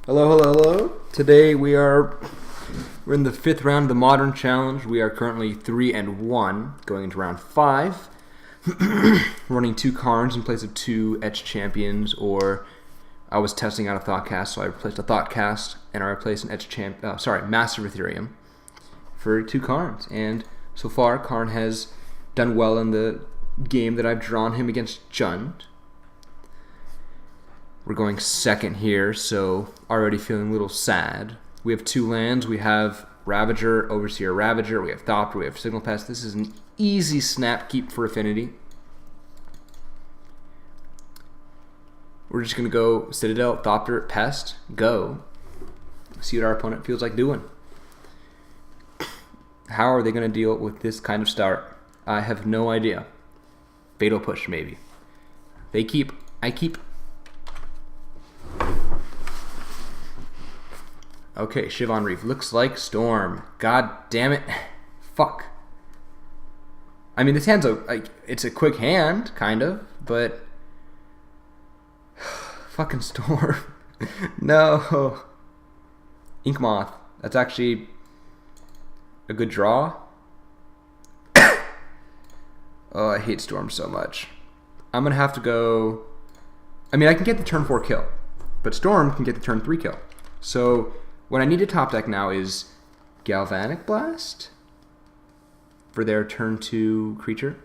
Hello, hello, hello. Today we're in the 5th round of the Modern Challenge. We are currently 3-1, going into round 5. Running 2 Karns in place of 2 Etch Champions, or I was testing out a Thoughtcast, so I replaced a Thoughtcast and I replaced an Master of Ethereum for 2 Karns. And so far, Karn has done well in the game that I've drawn him against Jund. We're going second here, so already feeling a little sad. We have 2 lands. We have Ravager, Overseer, Ravager. We have Thopter. We have Signal Pest. This is an easy snap keep for Affinity. We're just going to go Citadel, Thopter, Pest, go. See what our opponent feels like doing. How are they going to deal with this kind of start? I have no idea. Fatal Push, maybe. They keep. I keep. Okay, Shivon Reef. Looks like Storm. God damn it. Fuck. I mean, this hand's it's a quick hand, kind of, but... Fucking Storm. No. Ink Moth. That's actually a good draw. Oh, I hate Storm so much. I'm going to have to go... I mean, I can get the turn 4 kill, but Storm can get the turn 3 kill. So... what I need to top deck now is Galvanic Blast for their turn 2 creature.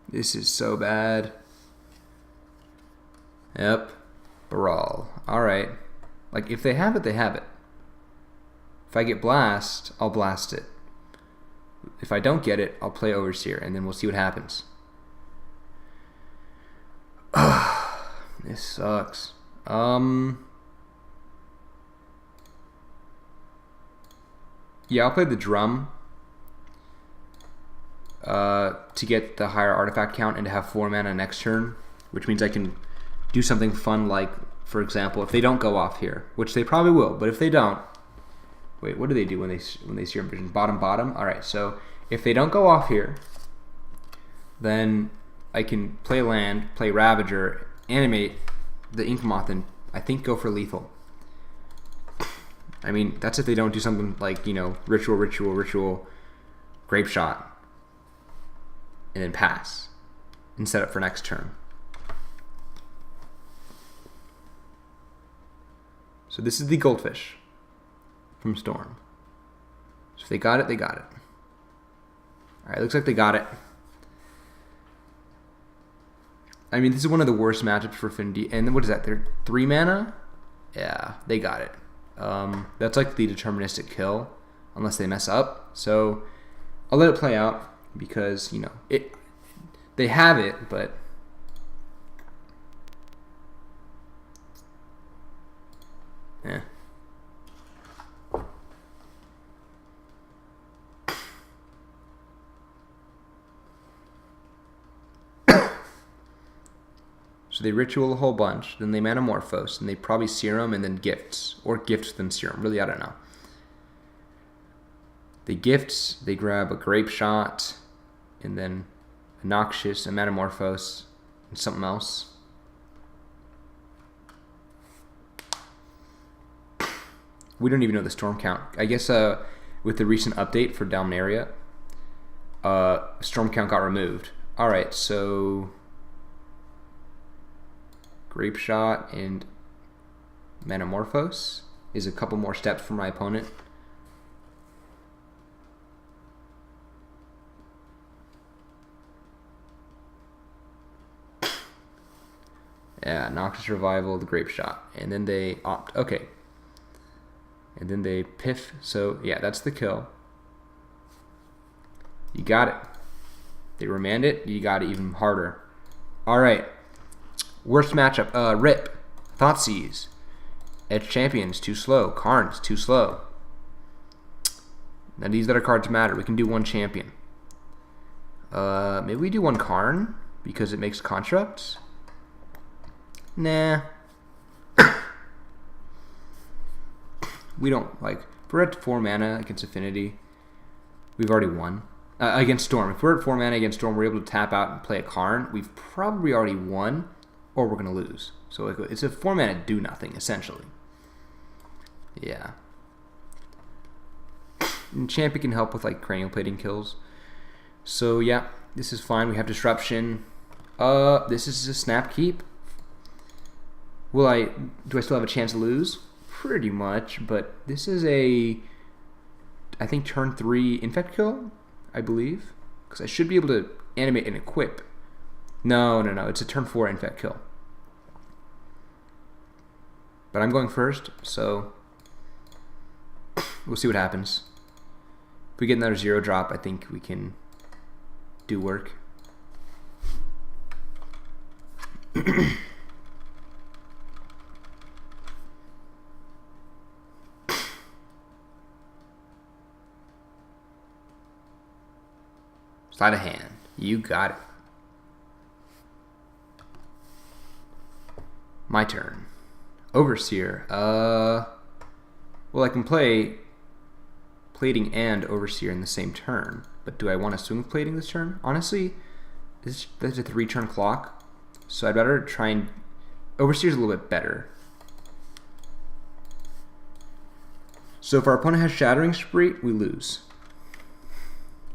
This is so bad. Yep. Baral. Alright. Like, if they have it, they have it. If I get Blast, I'll blast it. If I don't get it, I'll play Overseer, and then we'll see what happens. This sucks. Yeah, I'll play the drum to get the higher artifact count and to have 4 mana next turn, which means I can do something fun like, for example, if they don't go off here, which they probably will, but if they don't, wait, what do they do when they Serum Vision? Bottom, bottom? Alright, so if they don't go off here, then I can play land, play Ravager, animate the Ink Moth, and I think go for lethal. I mean, that's if they don't do something like, you know, Ritual, Grape Shot, and then pass, and set up for next turn. So this is the Goldfish from Storm. So if they got it, they got it. Alright, looks like they got it. I mean, this is one of the worst matchups for Affinity. And what is that? They're 3 mana? Yeah, they got it. That's like the deterministic kill, unless they mess up. So I'll let it play out because, you know, they have it, but yeah. So they Ritual a whole bunch, then they Manamorphose, and they probably Serum and then Gifts. Or Gifts then Serum. Really, I don't know. They Gifts, they grab a Grape Shot, and then a Noxious, a Manamorphose, and something else. We don't even know the Storm count. I guess with the recent update for Dominaria, Storm count got removed. Alright, so... Grape Shot and Manamorphose is a couple more steps for my opponent. Yeah, Noxious Revival, the Grape Shot. And then they opt. Okay. And then they piff. So, yeah, that's the kill. You got it. They remand it. You got it even harder. Alright. Worst matchup, Rip, Thoughtseize, Edge Champions, too slow, Karns, too slow. Now these other cards matter, we can do 1 champion. Maybe we do 1 Karn, because it makes constructs? Nah. We don't, like, if we're at 4 mana against Affinity, we've already won. Against Storm. If we're at 4 mana against Storm, we're able to tap out and play a Karn. We've probably already won, or we're going to lose. So it's a 4 mana do nothing, essentially. Yeah. And Champion can help with like cranial plating kills. So yeah, this is fine. We have disruption. This is a snap keep. Do I still have a chance to lose? Pretty much, but this is I think turn 3 infect kill, I believe, because I should be able to animate and equip. No, it's a turn 4 infect kill. But I'm going first, so we'll see what happens. If we get another 0 drop, I think we can do work. Sleight of hand. You got it. My turn. Overseer. Well, I can play plating and Overseer in the same turn, but do I want to swing with plating this turn? Honestly, that's a 3-turn clock, so I'd rather try and... Overseer's a little bit better. So if our opponent has Shattering Spree, we lose.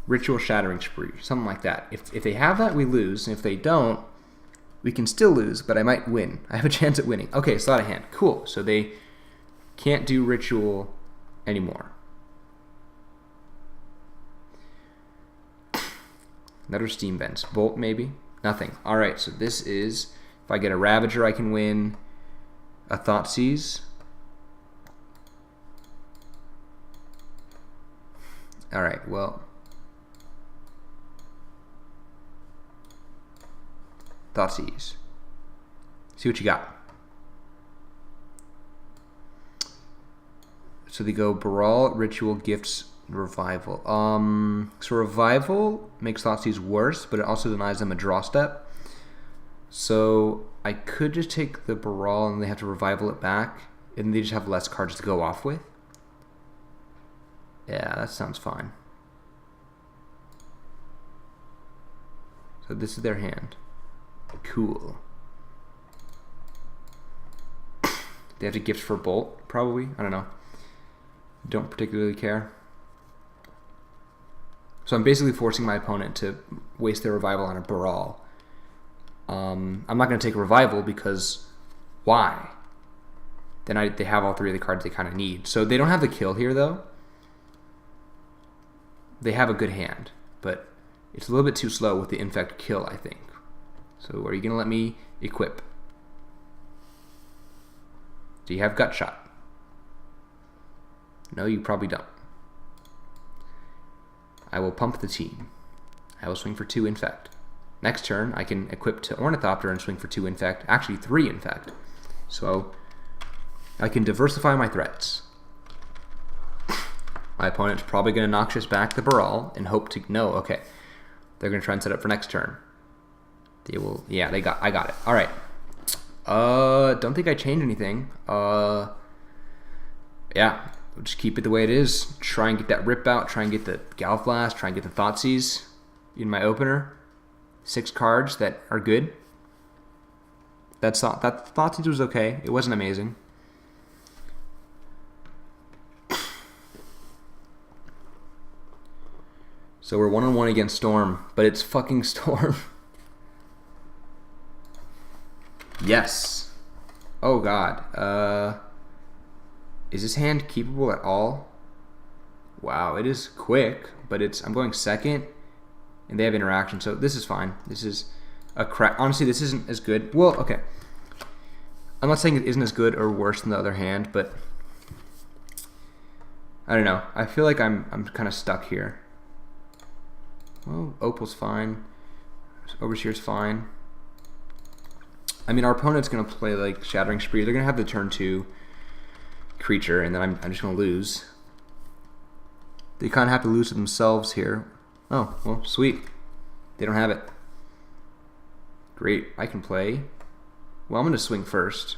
Ritual Shattering Spree, something like that. If they have that, we lose, and if they don't, we can still lose, but I might win. I have a chance at winning. Okay, sleight of hand. Cool. So they can't do Ritual anymore. Another Steam Vents. Bolt, maybe? Nothing. Alright, so this is... If I get a Ravager, I can win. A Thoughtseize. Alright, well... Thoughtseize. See what you got. So they go Brawl, Ritual, Gifts, Revival. So Revival makes Thoughtseize worse, but it also denies them a draw step. So I could just take the Brawl and they have to Revival it back, and they just have less cards to go off with. Yeah, that sounds fine. So this is their hand. Cool. They have to gift for Bolt, probably. I don't know. Don't particularly care. So I'm basically forcing my opponent to waste their Revival on a Brawl. I'm not going to take Revival because why? Then they have all 3 of the cards they kind of need. So they don't have the kill here, though. They have a good hand, but it's a little bit too slow with the Infect kill, I think. So are you going to let me equip? Do you have Gut Shot? No, you probably don't. I will pump the team. I will swing for 2 Infect. Next turn, I can equip to Ornithopter and swing for 2 Infect. Actually, 3 Infect. So I can diversify my threats. My opponent's probably going to Noxious back the Baral and hope to... No, okay. They're going to try and set up for next turn. They will... Yeah, I got it. All right. Don't think I changed anything. Yeah, we'll just keep it the way it is. Try and get that Rip out. Try and get the Galvblast. Try and get the Thoughtseize in my opener. 6 cards that are good. That Thoughtseize was okay. It wasn't amazing. So we're 1-on-1 against Storm, but it's fucking Storm. Yes. Oh god. Is this hand keepable at all? Wow, it is quick, but I'm going second, and they have interaction, so this is fine. This is a crap. Honestly, this isn't as good. Well, okay. I'm not saying it isn't as good or worse than the other hand, but I don't know. I feel like I'm kind of stuck here. Well, Opal's fine. Overseer's fine. I mean, our opponent's going to play like Shattering Spree. They're going to have the turn 2 creature, and then I'm just going to lose. They kind of have to lose to themselves here. Oh, well, sweet. They don't have it. Great. I can play. Well, I'm going to swing first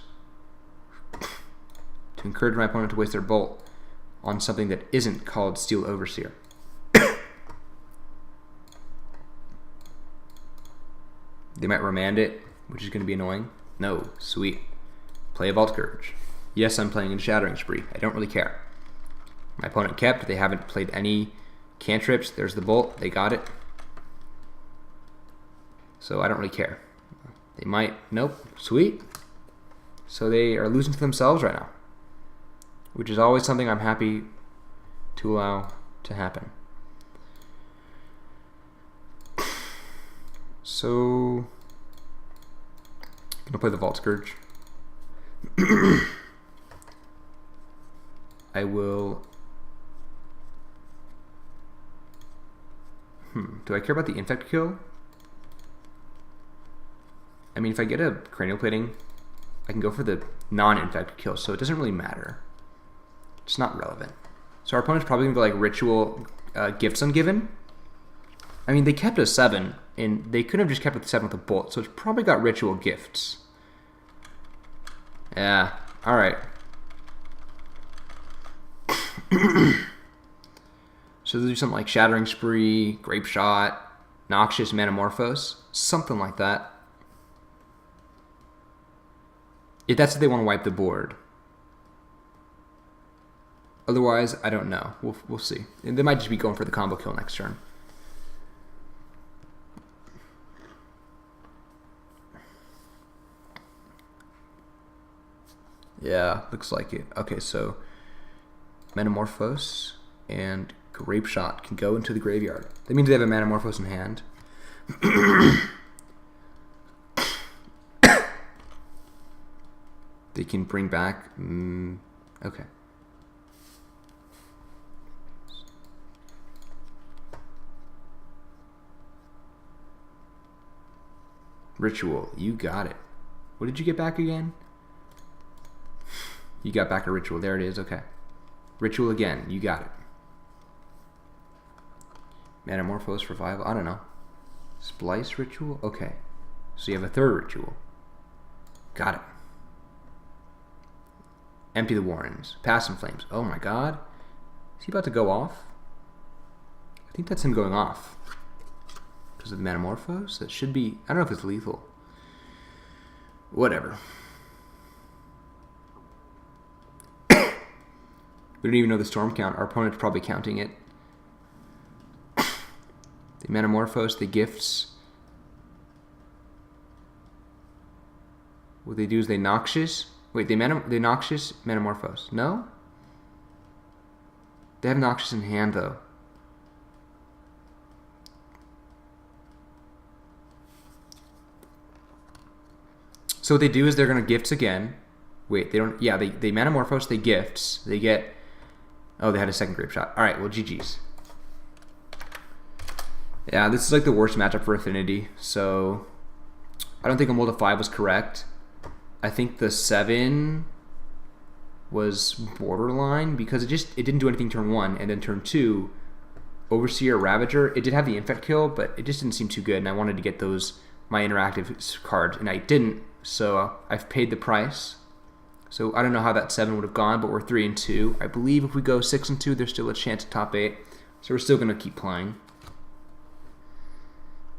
to encourage my opponent to waste their Bolt on something that isn't called Steel Overseer. They might remand it, which is going to be annoying. No, sweet. Play a Vault Scourge. Yes, I'm playing in Shattering Spree. I don't really care. My opponent kept. They haven't played any cantrips. There's the Bolt. They got it. So I don't really care. They might. Nope. Sweet. So they are losing to themselves right now, which is always something I'm happy to allow to happen. So I'm gonna play the Vault Scourge. I will. Do I care about the infect kill? I mean, if I get a cranial plating, I can go for the non-infect kill, so it doesn't really matter. It's not relevant. So our opponent's probably gonna go like Ritual Gifts Ungiven. I mean, they kept a 7, and they could have just kept a 7 with a Bolt, so it's probably got Ritual Gifts. Yeah, alright. So they'll do something like Shattering Spree, Grape Shot, Noxious Metamorphose, something like that. If that's if they want to wipe the board. Otherwise, I don't know. We'll see. And they might just be going for the combo kill next turn. Yeah, looks like it. Okay, so Metamorphose and Grape Shot can go into the graveyard. That means they have a Metamorphose in hand. They can bring back... okay. Ritual, you got it. What did you get back again? You got back a Ritual. There it is, okay. Ritual again, you got it. Metamorphose Revival, I don't know. Splice Ritual? Okay. So you have a third Ritual. Got it. Empty the Warrens. Pass some Flames. Oh my god. Is he about to go off? I think that's him going off. Because of the Metamorphose? That should be... I don't know if it's lethal. Whatever. We don't even know the Storm count. Our opponent's probably counting it. The Metamorphose, the Gifts. What they do is they Noxious... Wait, they Noxious Metamorphose. No? They have Noxious in hand, though. So what they do is they're going to Gifts again. Wait, they don't... Yeah, they Metamorphose, they Gifts. They get... Oh, they had a second Grape Shot. Alright, well, GG's. Yeah, this is like the worst matchup for Affinity. So, I don't think a Mold of 5 was correct. I think the 7 was borderline because it didn't do anything turn 1, and then turn 2, Overseer, Ravager, it did have the infect kill, but it just didn't seem too good, and I wanted to get my interactive cards, and I didn't, so I've paid the price. So I don't know how that 7 would have gone, but we're 3-2. I believe if we go 6-2, there's still a chance at top 8, so we're still going to keep playing.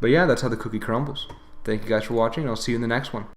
But yeah, that's how the cookie crumbles. Thank you guys for watching, and I'll see you in the next one.